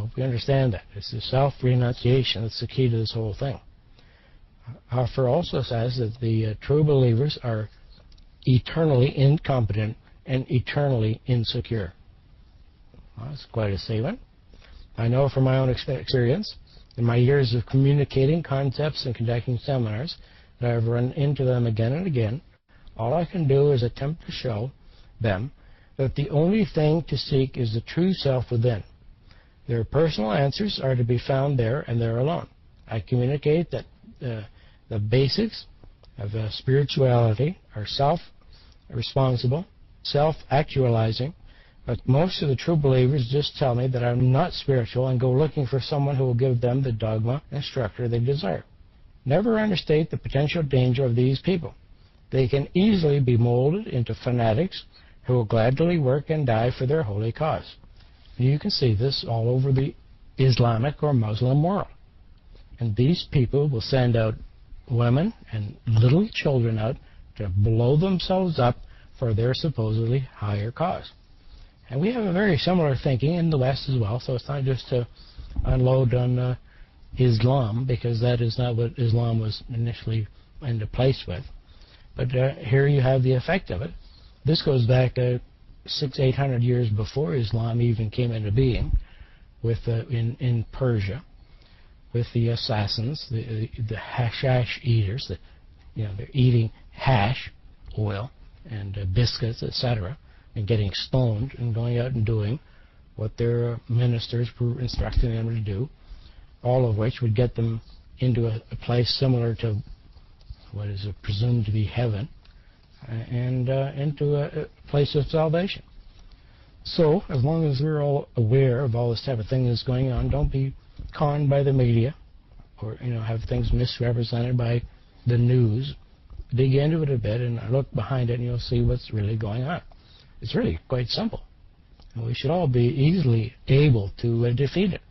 hope you understand that. It's the self-renunciation that's the key to this whole thing. Hoffer also says that the true believers are eternally incompetent and eternally insecure. Well, that's quite a statement. I know from my own experience, in my years of communicating concepts and conducting seminars, that I've run into them again and again. All I can do is attempt to show them that the only thing to seek is the true self within. Their personal answers are to be found there and there alone. I communicate that the basics of spirituality are self-responsible, self-actualizing, but most of the true believers just tell me that I'm not spiritual and go looking for someone who will give them the dogma and structure they desire. Never understate the potential danger of these people. They can easily be molded into fanatics who will gladly work and die for their holy cause. You can see this all over the Islamic or Muslim world. And these people will send out women and little children out to blow themselves up for their supposedly higher cause. And we have a very similar thinking in the West as well, so it's not just to unload on Islam, because that is not what Islam was initially into place with. But here you have the effect of it. This goes back 600-800 years before Islam even came into being, with in Persia, with the assassins, the hashish eaters. They're eating hash oil and biscuits, etc., and getting stoned and going out and doing what their ministers were instructing them to do, all of which would get them into a place similar to what is presumed to be heaven, and into a place of salvation. So, as long as we're all aware of all this type of thing that's going on, don't be conned by the media, or have things misrepresented by the news. Dig into it a bit and look behind it, and you'll see what's really going on. It's really quite simple, and we should all be easily able to defeat it.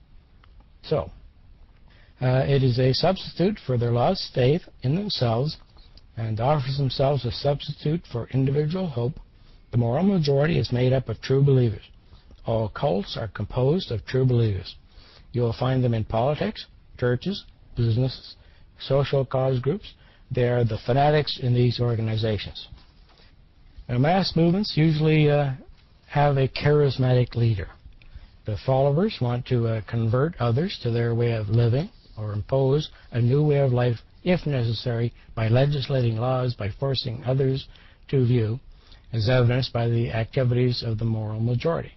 So, it is a substitute for their lost faith in themselves, and offers themselves a substitute for individual hope. The moral majority is made up of true believers. All cults are composed of true believers. You will find them in politics, churches, businesses, social cause groups. They are the fanatics in these organizations. Now, mass movements usually have a charismatic leader. The followers want to convert others to their way of living, or impose a new way of life, if necessary, by legislating laws, by forcing others to view, as evidenced by the activities of the moral majority.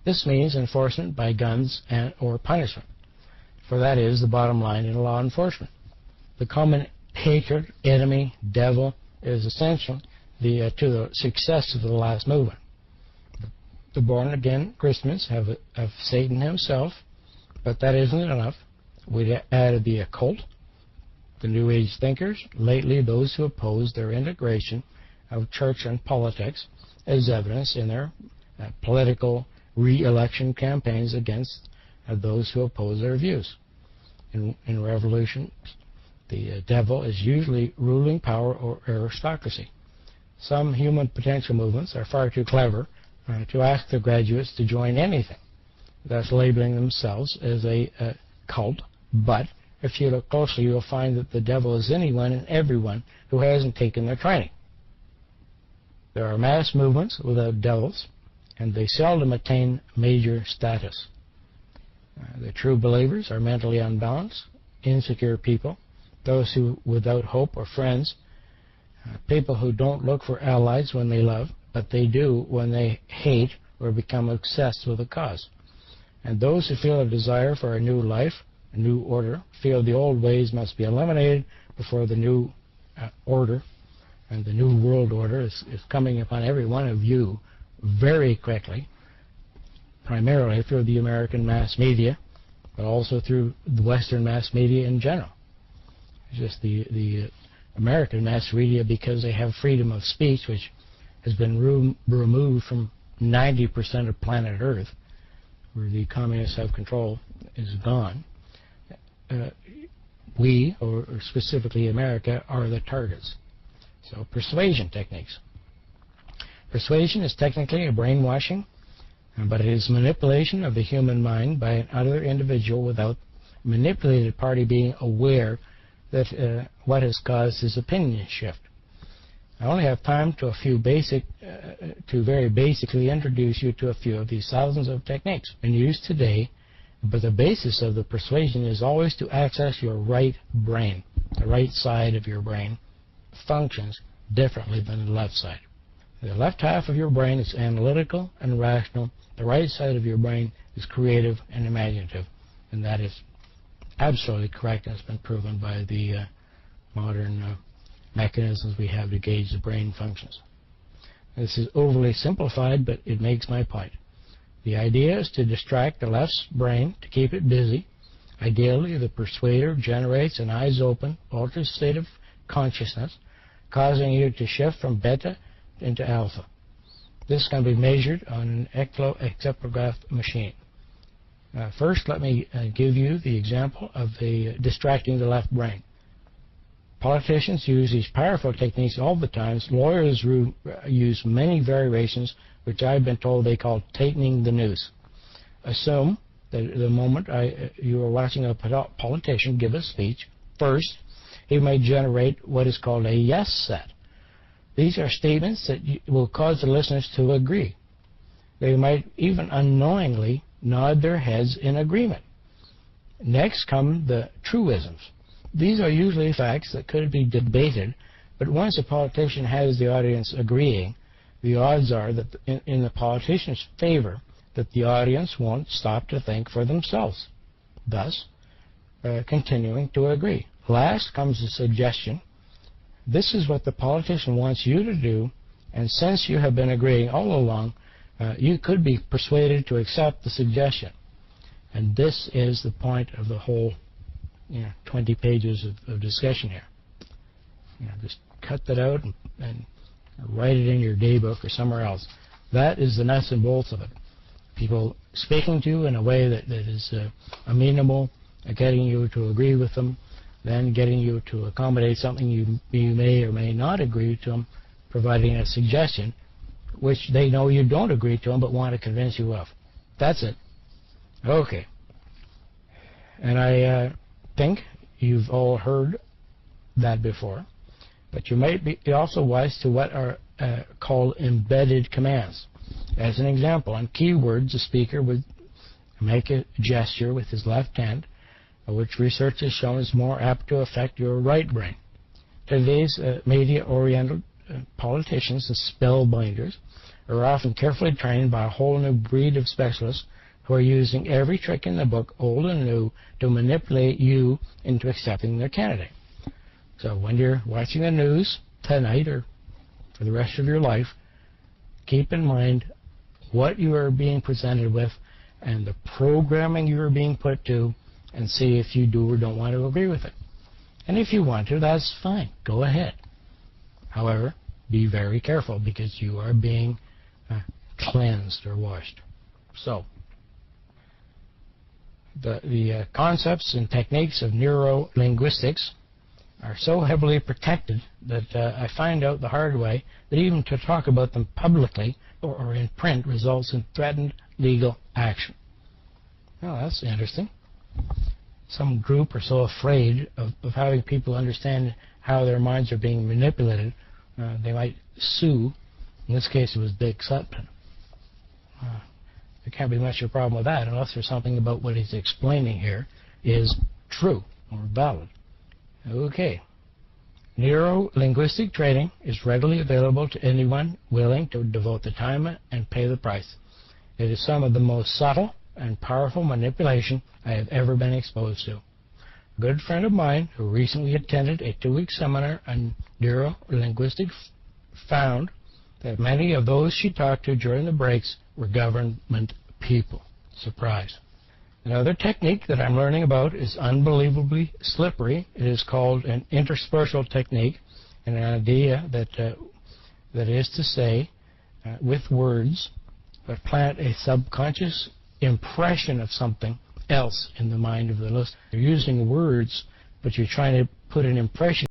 This means enforcement by guns or punishment, for that is the bottom line in law enforcement. The common hatred, enemy, devil is essential to the success of the last movement. The born-again Christians have Satan himself, but that isn't enough. We added the occult, the New Age thinkers, lately those who oppose their integration of church and politics, as evidenced in their political re-election campaigns against those who oppose their views. In revolutions, the devil is usually ruling power or aristocracy. Some human potential movements are far too clever to ask their graduates to join anything, thus labeling themselves as a cult. But if you look closely, you'll find that the devil is anyone and everyone who hasn't taken their training. There are mass movements without devils, and they seldom attain major status. The true believers are mentally unbalanced, insecure people, those who without hope or friends, people who don't look for allies when they love, but they do when they hate or become obsessed with a cause. And those who feel a desire for a new life, a new order, feel the old ways must be eliminated before the new order and the new world order is coming upon every one of you very quickly, primarily through the American mass media, but also through the Western mass media in general. It's just the American mass media, because they have freedom of speech, which has been removed from 90% of planet Earth, where the communists have control, is gone. We, or specifically America, are the targets. So persuasion techniques. Persuasion is technically a brainwashing but it is manipulation of the human mind by another individual without the manipulated party being aware that what has caused his opinion shift. I only have time to very basically introduce you to a few of these thousands of techniques in use today, but the basis of the persuasion is always to access your right brain. The right side of your brain functions differently than the left side. The left half of your brain is analytical and rational. The right side of your brain is creative and imaginative, and that is absolutely correct, and it's been proven by the modern mechanisms we have to gauge the brain functions. This is overly simplified, but it makes my point. The idea is to distract the left brain to keep it busy. Ideally, the persuader generates an eyes-open, altered state of consciousness, causing you to shift from beta into alpha. This can be measured on an ectopograph machine. First, let me give you the example of distracting the left brain. Politicians use these powerful techniques all the time. Lawyers use many variations, which I've been told they call tightening the noose. Assume that the moment you are watching a politician give a speech, first, he may generate what is called a yes set. These are statements that will cause the listeners to agree. They might even unknowingly nod their heads in agreement. Next come the truisms. These are usually facts that could be debated, but once a politician has the audience agreeing, the odds are that in the politician's favor that the audience won't stop to think for themselves, thus continuing to agree. Last comes the suggestion. This is what the politician wants you to do, and since you have been agreeing all along, you could be persuaded to accept the suggestion. And this is the point of the whole 20 pages of discussion here. Just cut that out and write it in your daybook or somewhere else. That is the nuts and bolts of it. People speaking to you in a way that is amenable, getting you to agree with them, then getting you to accommodate something you may or may not agree to them, providing a suggestion which they know you don't agree to them but want to convince you of. That's it. Okay. And I think you've all heard that before, but you might be also wise to what are called embedded commands. As an example, on keywords, the speaker would make a gesture with his left hand, which research has shown is more apt to affect your right brain. Today's media-oriented politicians and spellbinders are often carefully trained by a whole new breed of specialists who are using every trick in the book, old and new, to manipulate you into accepting their candidate. So when you're watching the news tonight or for the rest of your life, keep in mind what you are being presented with and the programming you are being put to, and see if you do or don't want to agree with it. And if you want to, that's fine. Go ahead. However, be very careful because you are being cleansed or washed. So, the concepts and techniques of neuro-linguistics are so heavily protected that I find out the hard way that even to talk about them publicly or in print results in threatened legal action. Well, that's interesting. Some group are so afraid of having people understand how their minds are being manipulated, they might sue. In this case, it was Dick Sutton. There can't be much of a problem with that unless there's something about what he's explaining here is true or valid. Okay. Neuro-linguistic training is readily available to anyone willing to devote the time and pay the price. It is some of the most subtle and powerful manipulation I have ever been exposed to. A good friend of mine who recently attended a 2-week seminar on neuro-linguistics found that many of those she talked to during the breaks were government people. Surprise. Another technique that I'm learning about is unbelievably slippery. It is called an interspersal technique, and an idea that is to say, with words, but plant a subconscious impression of something else in the mind of the listener. You're using words, but you're trying to put an impression